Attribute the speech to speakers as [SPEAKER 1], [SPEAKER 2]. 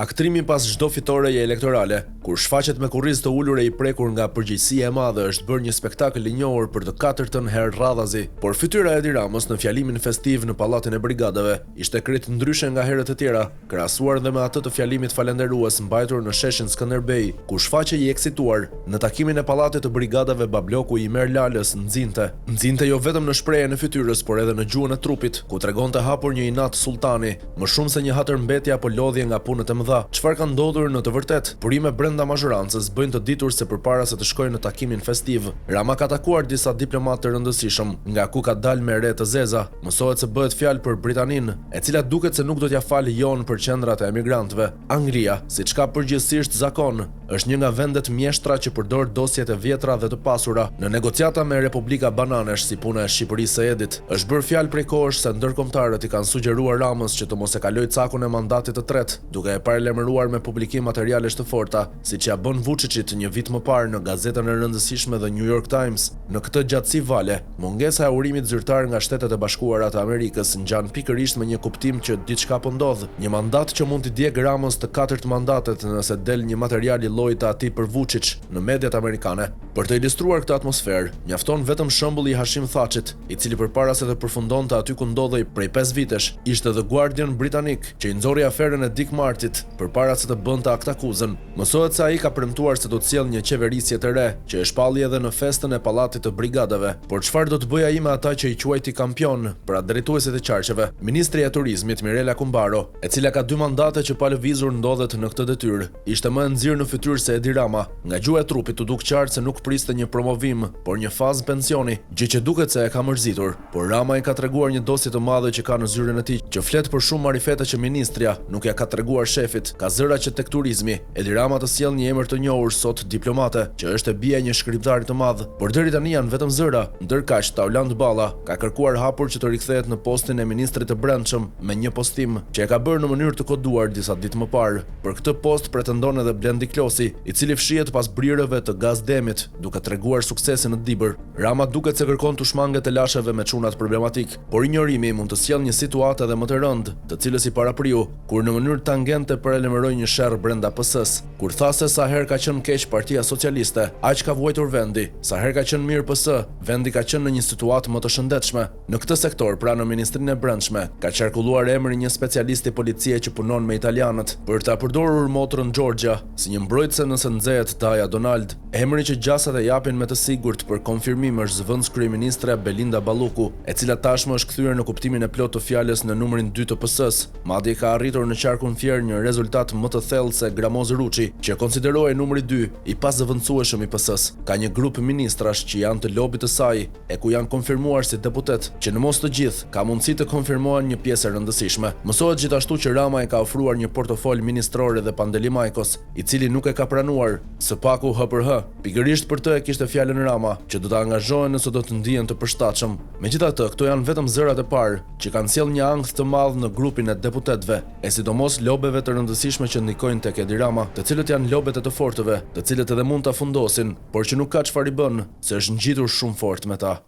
[SPEAKER 1] Aktrimi pas çdo fitoreje elektorale, kur shfaqet me kurriz të ulur e i prekur nga përgjegjësia e madhe, është bërë një spektakël i njohur për të katërtën herë radhazi. Por fytyra e Edi Ramës në fjalimin festiv në Pallatin e Brigadave ishte krejt ndryshe nga herët e tjera, krahasuar dhe me atë të fjalimit falënderues mbajtur në sheshin Skënderbej, ku shfaqej i eksituar. Në takimin e Pallatit të Brigadave, babloku i Mer Lalës nxinte jo vetëm në shprehjen e fytyrës, por edhe në gjuhën e trupit, ku tregonte hapur një inat sultani, më shumë se një hatërmbetje apo lodhje nga punët e mëdha. Çfarë ka ndodhur në të vërtetë? Burime brenda mazhorancës bëjnë të ditur se përpara se të shkojnë në takimin festiv, Rama ka takuar disa diplomatë të rëndësishëm, nga ku ka dalë me re të zeza. Mësohet se bëhet fjalë për Britaninë, e cila duket se nuk do t'ja falë jon për qendrat e emigrantëve. Anglia, siç ka përgjithsisht zakon, është një nga vendet mjeshtra që përdor dosjet e vjetra dhe të pasura në negociata me Republika Bananesh, si puna e Shqipërisë së Edit. Është bërë fjalë prej kohësh se ndërkombëtarët i kanë sugjeruar Ramës që të mos e kalojë cakun e mandatit të tretë, duke e paralajmëruar me publikim materialesh të forta, siç ja bën Vučićit një vit më parë në gazetën e rëndësishme The New York Times. Në këtë gjatësi vale, mungesa e urimit zyrtar nga Shtetet e Bashkuara të Amerikës ngjan pikërisht me një kuptim që diçka po ndodh, një mandat që mund t'i djegë Ramës të katërt mandatet nëse del një material i llojit të atij për Vučić në mediat amerikane. Për të ilustruar këtë atmosferë, mjafton vetëm shembulli i Hashim Thachit, i cili përpara se të përfundonte aty ku ndodhej prej 5 vitesh, ishte The Guardian britanik, që i nxorri aferën e Dick Martit përpara se të bënte akt akuzën. Mësohet se ai ka premtuar se do të sjellë një qeverisje të re, që e shpalli edhe në festën e Pallatit të Brigadave. Por çfarë do të bëjë ai me ata që i quajti kampion, pra drejtuesit e qarqeve? Ministri e Turizmit Mirela Kumbaro, e cila ka 2 mandate që pa lëvizur ndodhet në këtë detyrë, ishte më e nxirr në fytyrë se Edi Rama. Nga gjuha e trupit u duk qartë se nuk priste një promovim, por një fazë pensioni, gjë që duket se e ka mërzitur. Por Rama i ka treguar një dosje të madhe që ka në zyrën e tij, që flet për shumë marifete që ministria nuk ja ka treguar shefit. Ka zëra që tek turizmi, Edi Rama të sjell një emër të njohur sot diplomate, që është e bija e një shkrimtari të madh, por deri tani janë vetëm zëra. Ndërkaq Tauland Balla ka kërkuar hapur që të rikthehet në postin e ministrit të brendshëm me një postim që e ka bërë në mënyrë të koduar disa ditë më parë. Për këtë post pretendon edhe Blendi Klosi, i cili fshihet pas brirëve të Gazdemit, duke treguar suksesin në Dibër. Rama duket se kërkon të shmanget e lasheve me çunat problematik, por injorimi mund të sjellë një situatë edhe më të rëndë, të cilës i parapriu, kur në mënyrë tangente paralajmëroi një sherr brenda PS-s, kur tha se sa herë ka qenë keq Partia Socialiste, aq ka vuajtur vendi, sa herë ka qenë mirë PS, vendi ka qenë në një situatë më të shëndetshme. Në këtë sektor, pra në Ministrinë e Brendshme, ka qarkulluar emri një specialisti policie që punon me italianët, për ta përdorur motrën Georgia si një mbrojtëse nëse nxehet Daja Donald. Emri që gjasat e japin me të sigurt për konfirmim është zëvendës kryeministre Belinda Balluku, e cila tashmë është kthyer në kuptimin e plotë të fjalës në numrin 2 të PS-s. Madje ka arritur në qarkun fier një rezultat më të thellë se Gramoz Ruçi, që konsiderohej numri 2 i pazëvendësueshëm i PS-s. Ka një grup ministrash që janë të lobit të saj, e ku janë konfirmuar si deputet, që në mos të gjithë ka mundësi të konfirmohen një pjesë e rëndësishme. Mësohet gjithashtu që Rama e ka ofruar një portofol ministror edhe Pandelimajkos, i cili nuk e ka pranuar, së paku HPRH. Pikërisht për të e kishte fjalën Rama, që do të angazhohen nëse do të ndihen të përshtatshëm. Megjithatë, këto janë vetëm zërat e parë që kanë sjellë një ankth të madh në grupin e deputetëve, e sidomos lobeve të rëndësishme që ndikojnë tek Edi Rama, të cilët janë lobet e të fortëve, të cilët edhe mund ta fundosin, por që nuk ka çfarë i bën, se është ngjitur shumë fort me ta.